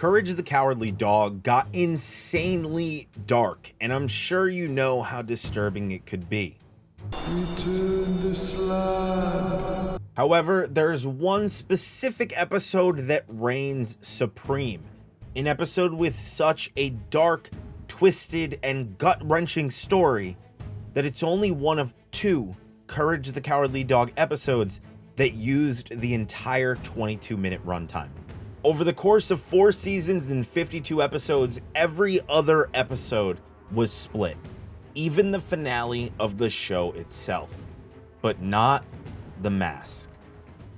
Courage the Cowardly Dog got insanely dark, and I'm sure you know how disturbing it could be. Return the slab. However, there's one specific episode that reigns supreme. An episode with such a dark, twisted, and gut-wrenching story that it's only one of 2 Courage the Cowardly Dog episodes that used the entire 22-minute runtime. Over the course of 4 seasons and 52 episodes, every other episode was split, even the finale of the show itself, but not The Mask.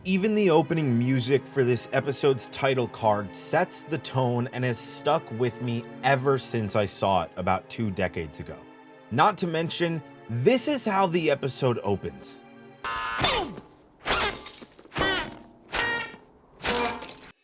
Even the opening music for this episode's title card sets the tone and has stuck with me ever since I saw it about 2 decades ago. Not to mention, this is how the episode opens.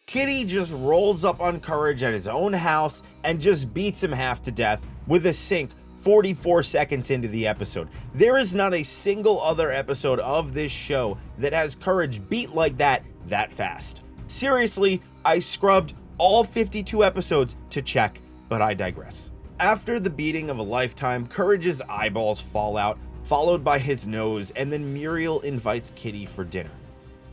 Kitty just rolls up on Courage at his own house and just beats him half to death with a sink 44 seconds into the episode. There is not a single other episode of this show that has Courage beat like that fast. Seriously, I scrubbed all 52 episodes to check, but I digress. After the beating of a lifetime, Courage's eyeballs fall out, followed by his nose, and then Muriel invites Kitty for dinner.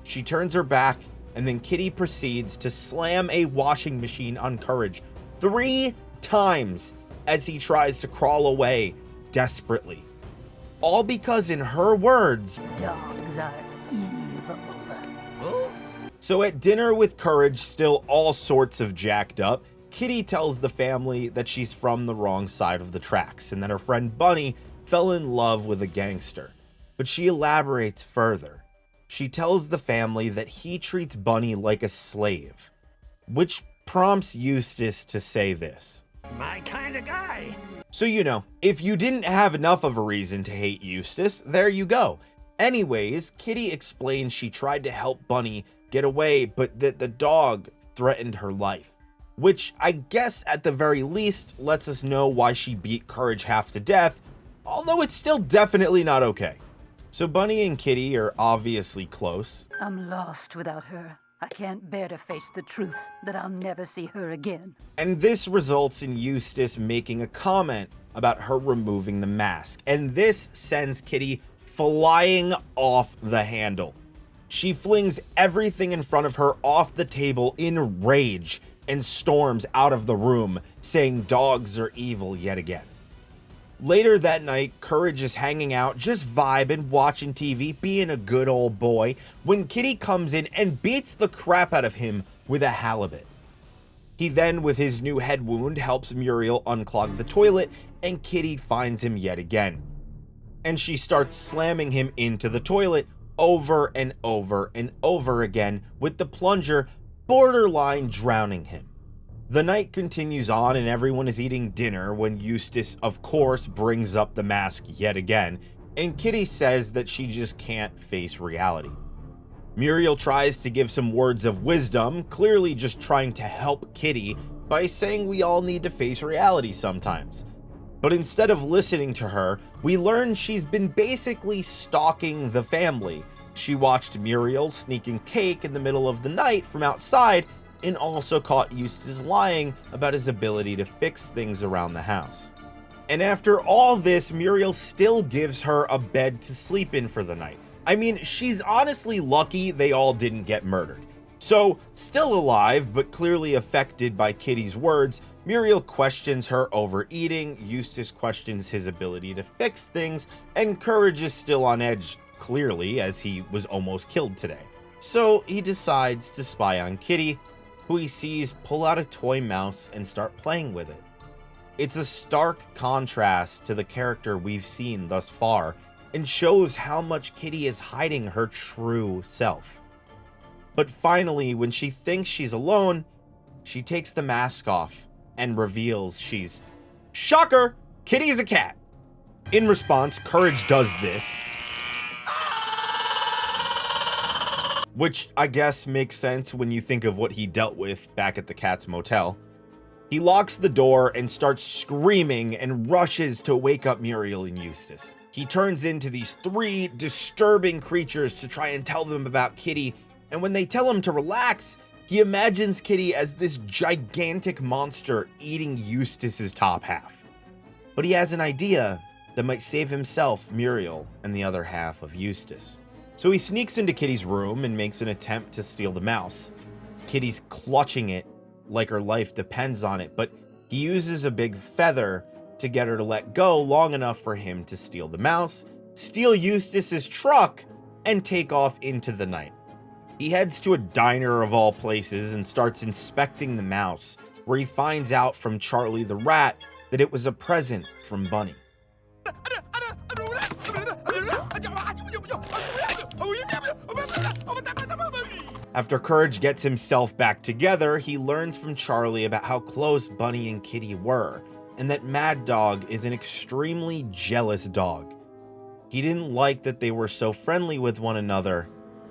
She turns her back, and then Kitty proceeds to slam a washing machine on Courage 3 times as he tries to crawl away desperately. All because, in her words, dogs are evil. So at dinner with Courage still all sorts of jacked up, Kitty tells the family that she's from the wrong side of the tracks and that her friend Bunny fell in love with a gangster. But she elaborates further. She tells the family that he treats Bunny like a slave, which prompts Eustace to say this. My kind of guy. So if you didn't have enough of a reason to hate Eustace, there you go. Anyways, Kitty explains she tried to help Bunny get away, but that the dog threatened her life. Which I guess at the very least lets us know why she beat Courage half to death, although it's still definitely not okay. So Bunny and Kitty are obviously close. I'm lost without her. I can't bear to face the truth that I'll never see her again. And this results in Eustace making a comment about her removing the mask. And this sends Kitty flying off the handle. She flings everything in front of her off the table in rage and storms out of the room, saying dogs are evil yet again. Later that night, Courage is hanging out, just vibing, watching TV, being a good old boy, when Kitty comes in and beats the crap out of him with a halibut. He then, with his new head wound, helps Muriel unclog the toilet, and Kitty finds him yet again. And she starts slamming him into the toilet over and over and over again, with the plunger borderline drowning him. The night continues on and everyone is eating dinner when Eustace, of course, brings up the mask yet again, and Kitty says that she just can't face reality. Muriel tries to give some words of wisdom, clearly just trying to help Kitty by saying we all need to face reality sometimes. But instead of listening to her, we learn she's been basically stalking the family. She watched Muriel sneaking cake in the middle of the night from outside, and also caught Eustace lying about his ability to fix things around the house. And after all this, Muriel still gives her a bed to sleep in for the night. I mean, she's honestly lucky they all didn't get murdered. So, still alive, but clearly affected by Kitty's words, Muriel questions her overeating, Eustace questions his ability to fix things, and Courage is still on edge, clearly, as he was almost killed today. So, he decides to spy on Kitty, who he sees pull out a toy mouse and start playing with it. It's a stark contrast to the character we've seen thus far, and shows how much Kitty is hiding her true self. But finally, when she thinks she's alone, she takes the mask off and reveals she's... Shocker! Kitty's a cat! In response, Courage does this, which I guess makes sense when you think of what he dealt with back at the Cat's Motel. He locks the door and starts screaming and rushes to wake up Muriel and Eustace. He turns into these 3 disturbing creatures to try and tell them about Kitty, and when they tell him to relax, He imagines Kitty as this gigantic monster eating Eustace's top half. But he has an idea that might save himself, Muriel, and the other half of Eustace. So he sneaks into Kitty's room and makes an attempt to steal the mouse. Kitty's clutching it like her life depends on it, but he uses a big feather to get her to let go long enough for him to steal the mouse, steal Eustace's truck, and take off into the night. He heads to a diner of all places and starts inspecting the mouse, where he finds out from Charlie the rat that it was a present from Bunny. After Courage gets himself back together, he learns from Charlie about how close Bunny and Kitty were, and that Mad Dog is an extremely jealous dog. He didn't like that they were so friendly with one another,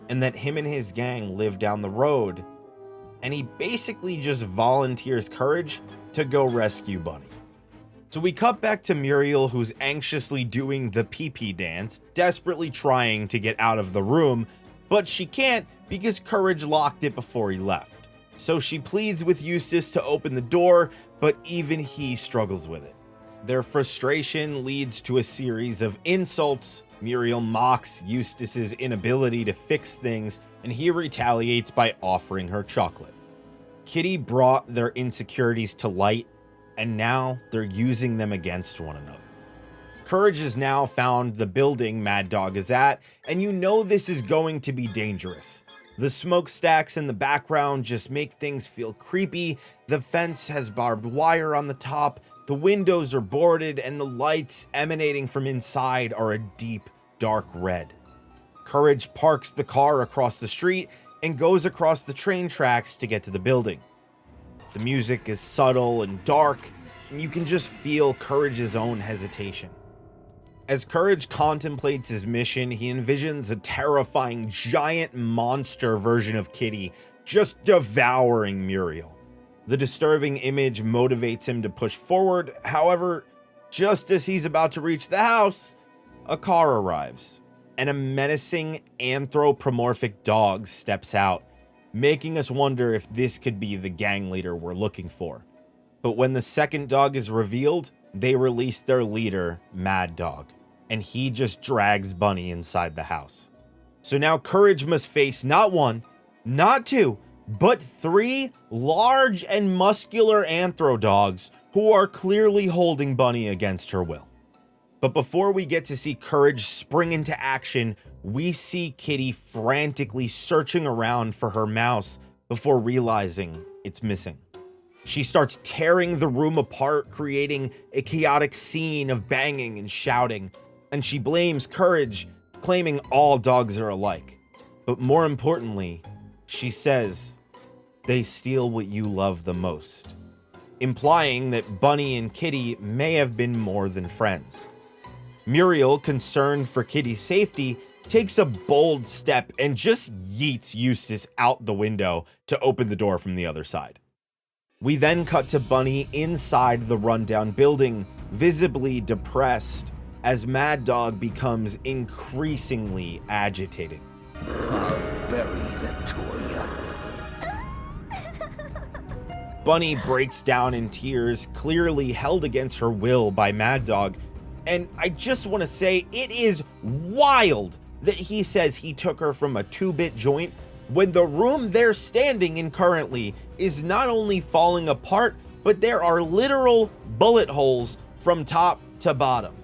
and that him and his gang live down the road, and he basically just volunteers Courage to go rescue Bunny. So we cut back to Muriel, who's anxiously doing the pee-pee dance, desperately trying to get out of the room, but she can't because Courage locked it before he left. So she pleads with Eustace to open the door, but even he struggles with it. Their frustration leads to a series of insults. Muriel mocks Eustace's inability to fix things, and he retaliates by offering her chocolate. Kitty brought their insecurities to light, and now they're using them against one another. Courage has now found the building Mad Dog is at, and you know this is going to be dangerous. The smokestacks in the background just make things feel creepy. The fence has barbed wire on the top. The windows are boarded, and the lights emanating from inside are a deep, dark red. Courage parks the car across the street and goes across the train tracks to get to the building. The music is subtle and dark, and you can just feel Courage's own hesitation. As Courage contemplates his mission, he envisions a terrifying giant monster version of Kitty just devouring Muriel. The disturbing image motivates him to push forward. However, just as he's about to reach the house, a car arrives, and a menacing anthropomorphic dog steps out, making us wonder if this could be the gang leader we're looking for. But when the second dog is revealed, they release their leader, Mad Dog, and he just drags Bunny inside the house. So now Courage must face not one, not two, but 3 large and muscular anthro dogs who are clearly holding Bunny against her will. But before we get to see Courage spring into action, we see Kitty frantically searching around for her mouse before realizing it's missing. She starts tearing the room apart, creating a chaotic scene of banging and shouting, and she blames Courage, claiming all dogs are alike. But more importantly, she says, "They steal what you love the most," implying that Bunny and Kitty may have been more than friends. Muriel, concerned for Kitty's safety, takes a bold step and just yeets Eustace out the window to open the door from the other side. We then cut to Bunny inside the rundown building, visibly depressed, as Mad Dog becomes increasingly agitated. I'll bury the two of you. Bunny breaks down in tears, clearly held against her will by Mad Dog. And I just want to say, it is wild that he says he took her from a 2-bit joint when the room they're standing in currently is not only falling apart, but there are literal bullet holes from top to bottom.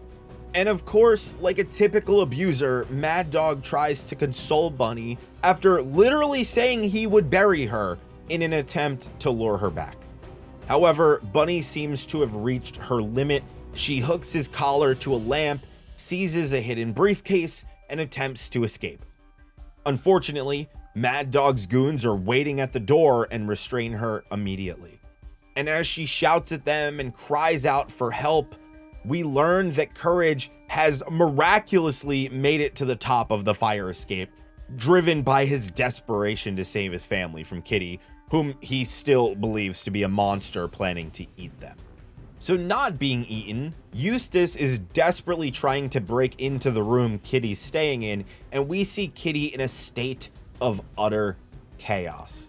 And of course, like a typical abuser, Mad Dog tries to console Bunny after literally saying he would bury her in an attempt to lure her back. However, Bunny seems to have reached her limit. She hooks his collar to a lamp, seizes a hidden briefcase, and attempts to escape. Unfortunately, Mad Dog's goons are waiting at the door and restrain her immediately. And as she shouts at them and cries out for help, we learn that Courage has miraculously made it to the top of the fire escape, driven by his desperation to save his family from Kitty, whom he still believes to be a monster planning to eat them. So not being eaten, Eustace is desperately trying to break into the room Kitty's staying in, and we see Kitty in a state of utter chaos.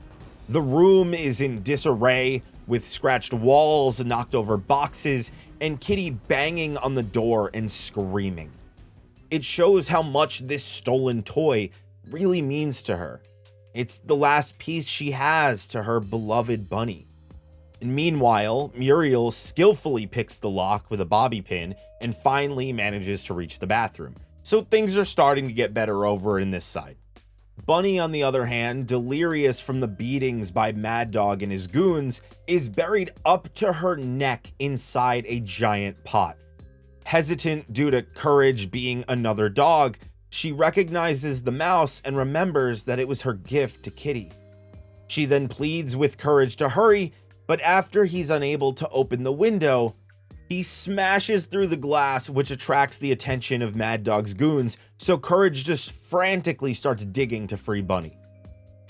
The room is in disarray, with scratched walls, knocked over boxes, and Kitty banging on the door and screaming. It shows how much this stolen toy really means to her. It's the last piece she has to her beloved bunny. And meanwhile, Muriel skillfully picks the lock with a bobby pin and finally manages to reach the bathroom. So things are starting to get better over in this side. Bunny, on the other hand, delirious from the beatings by Mad Dog and his goons, is buried up to her neck inside a giant pot. Hesitant due to Courage being another dog, she recognizes the mouse and remembers that it was her gift to Kitty. She then pleads with Courage to hurry, but after he's unable to open the window, he smashes through the glass, which attracts the attention of Mad Dog's goons, so Courage just frantically starts digging to free Bunny.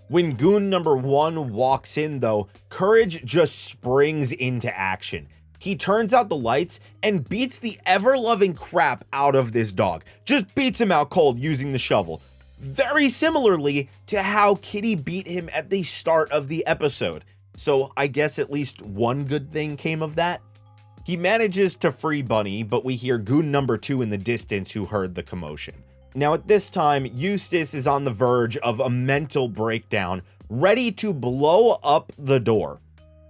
When goon number 1 walks in though, Courage just springs into action. He turns out the lights and beats the ever-loving crap out of this dog. Just beats him out cold using the shovel. Very similarly to how Kitty beat him at the start of the episode. So I guess at least one good thing came of that. He manages to free Bunny, but we hear goon number 2 in the distance who heard the commotion. Now at this time, Eustace is on the verge of a mental breakdown, ready to blow up the door.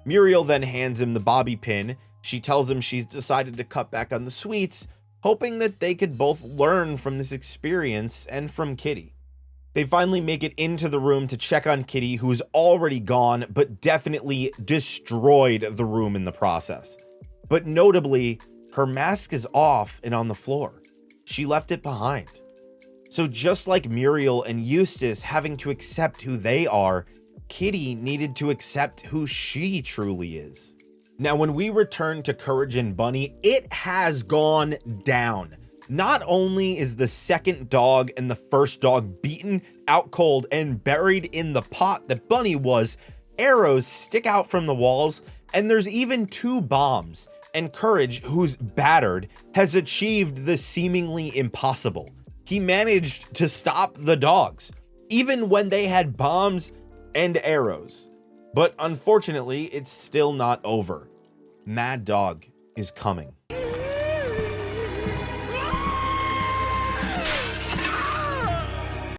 Muriel then hands him the bobby pin. She tells him she's decided to cut back on the sweets, hoping that they could both learn from this experience and from Kitty. They finally make it into the room to check on Kitty, who is already gone, but definitely destroyed the room in the process. But notably, her mask is off and on the floor. She left it behind. So just like Muriel and Eustace having to accept who they are, Kitty needed to accept who she truly is. Now, when we return to Courage and Bunny, it has gone down. Not only is the second dog and the first dog beaten out cold and buried in the pot that Bunny was, arrows stick out from the walls, and there's even 2 bombs. And Courage, who's battered, has achieved the seemingly impossible. He managed to stop the dogs, even when they had bombs and arrows. But unfortunately, it's still not over. Mad Dog is coming.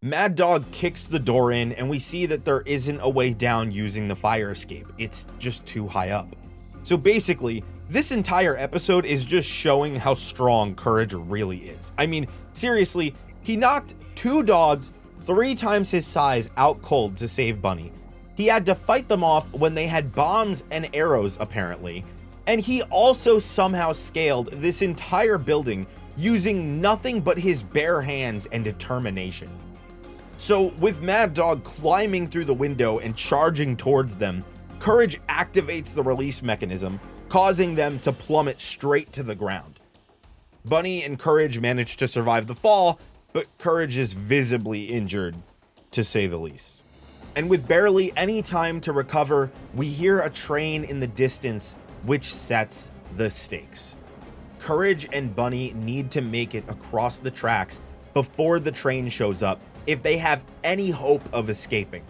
Mad Dog kicks the door in, and we see that there isn't a way down using the fire escape. It's just too high up. So basically, this entire episode is just showing how strong Courage really is. I mean, seriously, he knocked 2 dogs 3 times his size out cold to save Bunny. He had to fight them off when they had bombs and arrows, apparently. And he also somehow scaled this entire building using nothing but his bare hands and determination. So with Mad Dog climbing through the window and charging towards them, Courage activates the release mechanism, causing them to plummet straight to the ground. Bunny and Courage manage to survive the fall, but Courage is visibly injured, to say the least. And with barely any time to recover, we hear a train in the distance, which sets the stakes. Courage and Bunny need to make it across the tracks before the train shows up if they have any hope of escaping.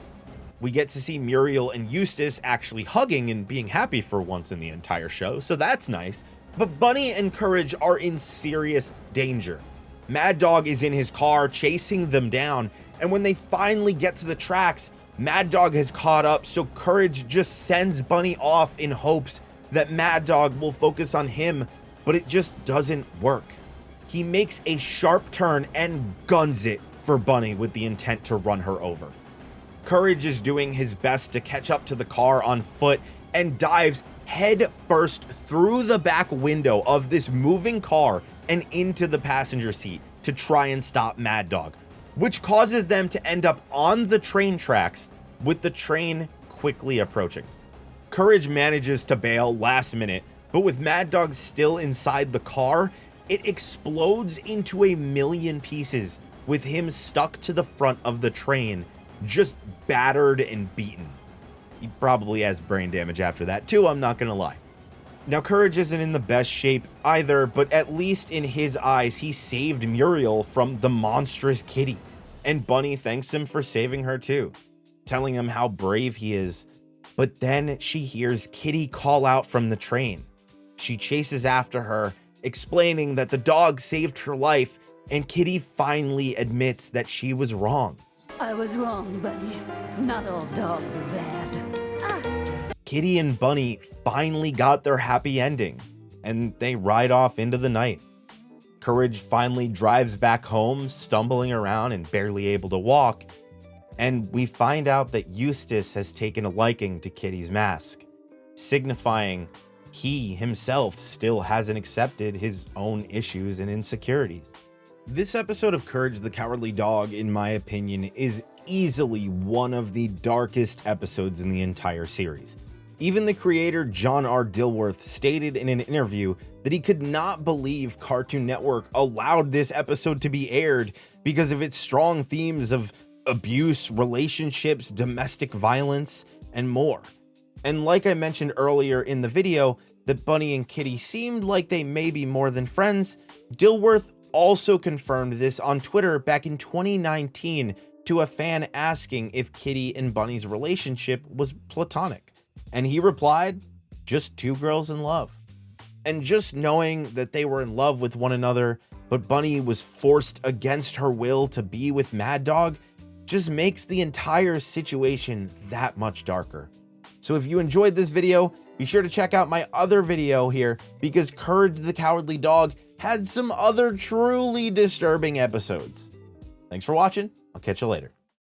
We get to see Muriel and Eustace actually hugging and being happy for once in the entire show, so that's nice. But Bunny and Courage are in serious danger. Mad Dog is in his car chasing them down, and when they finally get to the tracks, Mad Dog has caught up, so Courage just sends Bunny off in hopes that Mad Dog will focus on him, but it just doesn't work. He makes a sharp turn and guns it for Bunny with the intent to run her over. Courage is doing his best to catch up to the car on foot and dives head first through the back window of this moving car and into the passenger seat to try and stop Mad Dog, which causes them to end up on the train tracks with the train quickly approaching. Courage manages to bail last minute, but with Mad Dog still inside the car, it explodes into a million pieces with him stuck to the front of the train, just battered and beaten. He probably has brain damage after that too, I'm not gonna lie. Now Courage isn't in the best shape either, but at least in his eyes, he saved Muriel from the monstrous Kitty. And Bunny thanks him for saving her too, telling him how brave he is But then she hears Kitty call out from the train. She chases after her, explaining that the dog saved her life, and Kitty finally admits that she was wrong. I was wrong, Bunny. Not all dogs are bad. Kitty and Bunny finally got their happy ending, and they ride off into the night. Courage finally drives back home, stumbling around and barely able to walk, and we find out that Eustace has taken a liking to Kitty's mask, signifying he himself still hasn't accepted his own issues and insecurities. This episode of Courage the Cowardly Dog, in my opinion, is easily one of the darkest episodes in the entire series. Even the creator John R. Dilworth stated in an interview that he could not believe Cartoon Network allowed this episode to be aired because of its strong themes of abuse, relationships, domestic violence, and more. And like I mentioned earlier in the video, that Bunny and Kitty seemed like they may be more than friends, Dilworth also confirmed this on Twitter back in 2019 to a fan asking if Kitty and Bunny's relationship was platonic. And he replied, just two girls in love. And just knowing that they were in love with one another, but Bunny was forced against her will to be with Mad Dog, just makes the entire situation that much darker. So if you enjoyed this video, be sure to check out my other video here, because Courage the Cowardly Dog had some other truly disturbing episodes. Thanks for watching. I'll catch you later.